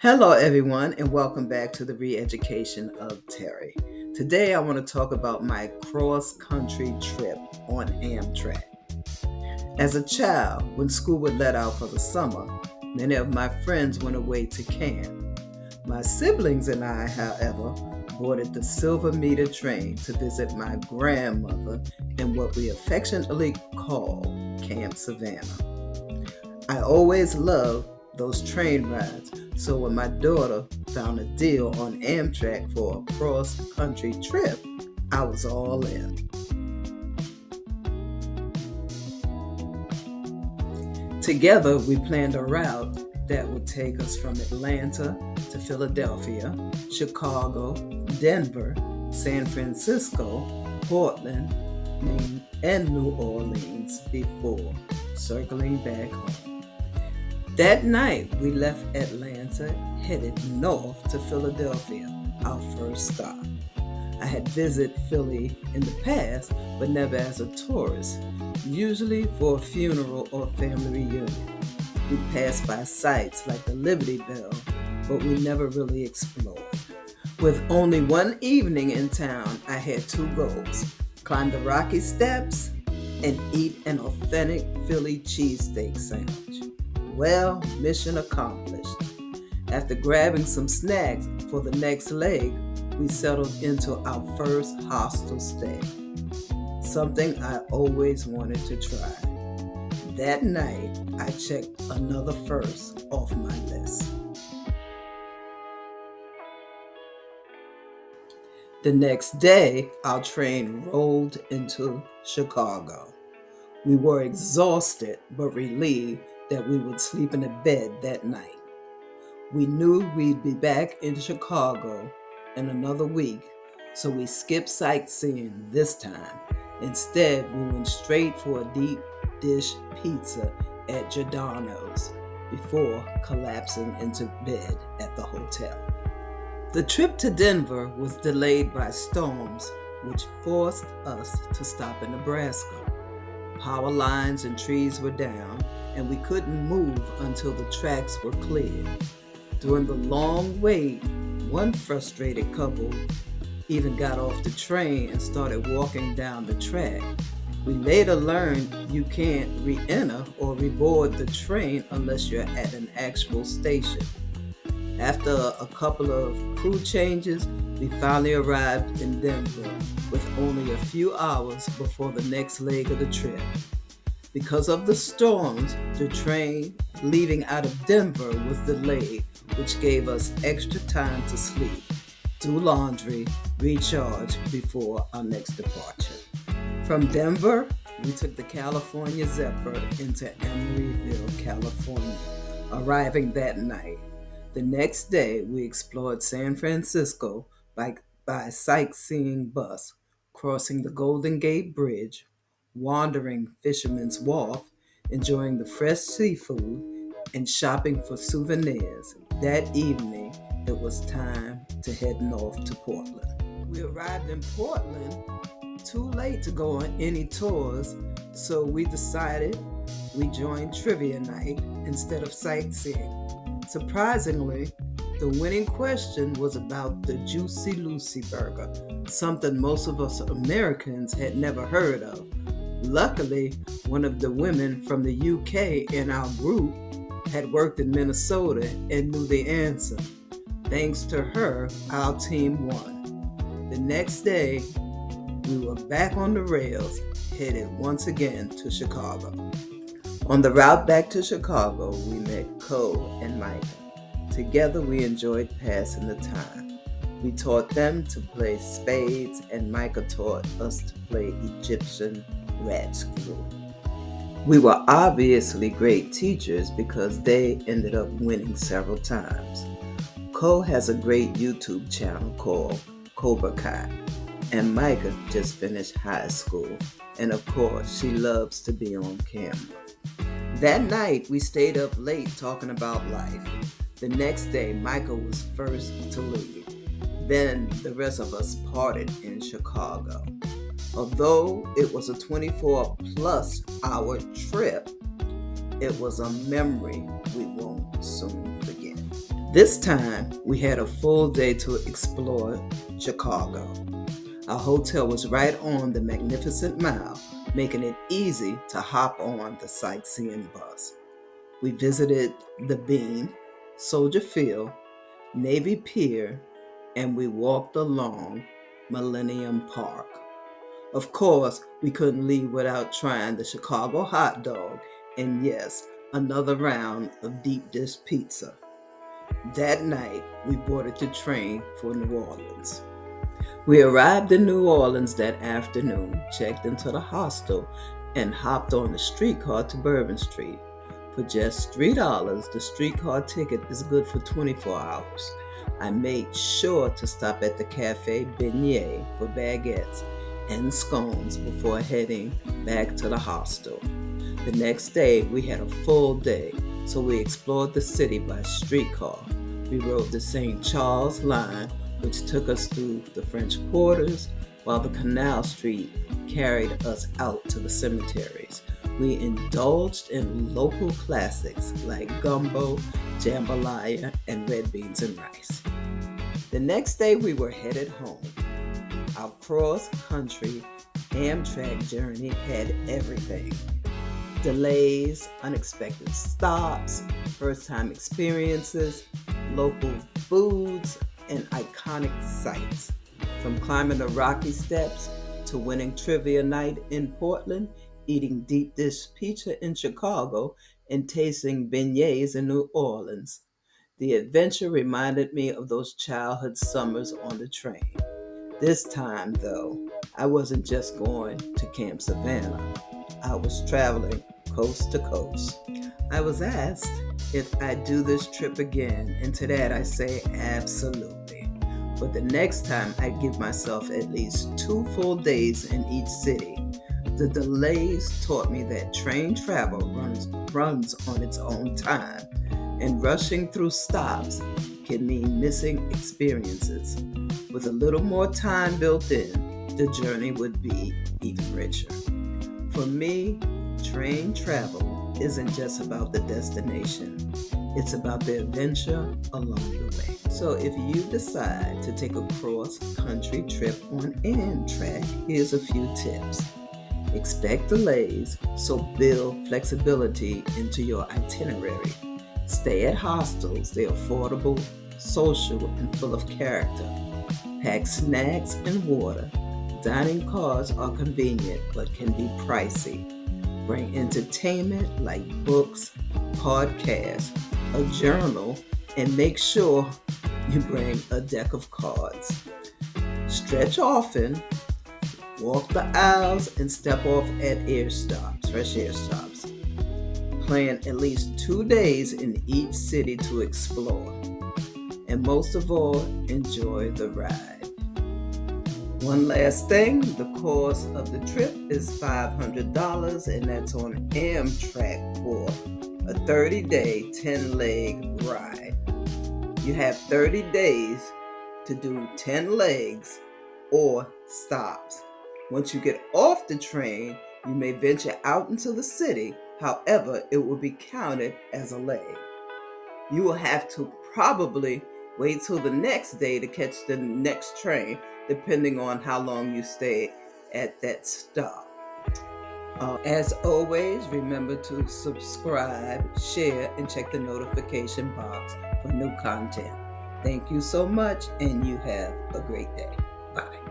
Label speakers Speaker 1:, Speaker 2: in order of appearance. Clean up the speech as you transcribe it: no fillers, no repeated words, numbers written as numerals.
Speaker 1: Hello, everyone, and welcome back to the Re-Education of Terry. Today, I want to talk about my cross-country trip on Amtrack. As a child, when school would let out for the summer, many of my friends went away to camp. My siblings and I, however, boarded the Silver Meter train to visit my grandmother in what we affectionately call Camp Savannah. I always loved those train rides, so when my daughter found a deal on Amtrak for a cross-country trip, I was all in. Together, we planned a route that would take us from Atlanta to Philadelphia, Chicago, Denver, San Francisco, Portland, and New Orleans before circling back home. That night, we left Atlanta, headed north to Philadelphia, our first stop. I had visited Philly in the past, but never as a tourist, usually for a funeral or family reunion. We passed by sites like the Liberty Bell, but we never really explored. With only one evening in town, I had two goals: climb the Rocky Steps and eat an authentic Philly cheesesteak sandwich. Well, mission accomplished. After grabbing some snacks for the next leg, we settled into our first hostel stay, something I always wanted to try. That night, I checked another first off my list. The next day, our train rolled into Chicago. We were exhausted but relieved that we would sleep in a bed that night. We knew we'd be back in Chicago in another week, so we skipped sightseeing this time. Instead, we went straight for a deep dish pizza at Giordano's before collapsing into bed at the hotel. The trip to Denver was delayed by storms, which forced us to stop in Nebraska. Power lines and trees were down, and we couldn't move until the tracks were cleared. During the long wait, one frustrated couple even got off the train and started walking down the track. We later learned you can't re-enter or reboard the train unless you're at an actual station. After a couple of crew changes, we finally arrived in Denver with only a few hours before the next leg of the trip. Because of the storms, the train leaving out of Denver was delayed, which gave us extra time to sleep, do laundry, recharge before our next departure. From Denver, we took the California Zephyr into Emeryville, California, arriving that night. The next day, we explored San Francisco by sightseeing bus, crossing the Golden Gate Bridge, wandering Fisherman's Wharf, enjoying the fresh seafood, and shopping for souvenirs. That evening, it was time to head north to Portland. We arrived in Portland too late to go on any tours, so we decided we joined trivia night instead of sightseeing. Surprisingly, the winning question was about the Juicy Lucy burger, something most of us Americans had never heard of. Luckily, one of the women from the UK in our group had worked in Minnesota and knew the answer. Thanks to her, our team won. The next day, we were back on the rails, headed once again to Chicago. On the route back to Chicago, we met Co and Micah. Together, we enjoyed passing the time. We taught them to play spades, and Micah taught us to play Egyptian rat screw. We were obviously great teachers because they ended up winning several times. Co has a great YouTube channel called Cobra Kai, and Micah just finished high school, and of course, she loves to be on camera. That night, we stayed up late talking about life. The next day, Micah was first to leave. Then the rest of us parted in Chicago. Although it was a 24-plus hour trip, it was a memory we won't soon forget. This time, we had a full day to explore Chicago. Our hotel was right on the Magnificent Mile, making it easy to hop on the sightseeing bus. We visited the Bean, Soldier Field, Navy Pier, and we walked along Millennium Park. Of course, we couldn't leave without trying the Chicago hot dog and, yes, another round of deep dish pizza. That night, we boarded the train for New Orleans. We arrived in New Orleans that afternoon, checked into the hostel, and hopped on the streetcar to Bourbon Street. For just $3, the streetcar ticket is good for 24 hours. I made sure to stop at the Cafe Beignet for baguettes and scones before heading back to the hostel. The next day, we had a full day, so we explored the city by streetcar. We rode the St. Charles line, which took us through the French quarters, while the Canal Street carried us out to the cemeteries. We indulged in local classics like gumbo, jambalaya, and red beans and rice. The next day, we were headed home. Our cross-country Amtrack journey had everything: delays, unexpected stops, first-time experiences, local foods, and iconic sights. From climbing the Rocky Steps to winning trivia night in Portland, eating deep dish pizza in Chicago, and tasting beignets in New Orleans. The adventure reminded me of those childhood summers on the train. This time, though, I wasn't just going to Camp Savannah. I was traveling coast to coast. I was asked if I'd do this trip again, and to that I say absolutely. But the next time I'd give myself at least 2 full days in each city. The delays taught me that train travel runs on its own time, and rushing through stops can mean missing experiences. With a little more time built in, the journey would be even richer. For me, train travel isn't just about the destination. It's about the adventure along the way. So if you decide to take a cross-country trip on Amtrak, here's a few tips. Expect delays, so build flexibility into your itinerary. Stay at hostels. They're affordable, social, and full of character. Pack snacks and water. Dining cars are convenient but can be pricey. Bring entertainment like books, podcasts, a journal, and make sure you bring a deck of cards. Stretch often, walk the aisles, and step off at fresh air stops. Plan at least 2 days in each city to explore. And most of all, enjoy the ride. One last thing, the cost of the trip is $500, and that's on Amtrak for a 30-day, 10-leg ride. You have 30 days to do 10 legs or stops. Once you get off the train, you may venture out into the city. However, it will be counted as a leg. You will have to probably wait till the next day to catch the next train, depending on how long you stay at that stop. As always, remember to subscribe, share, and check the notification box for new content. Thank you so much, and you have a great day. Bye.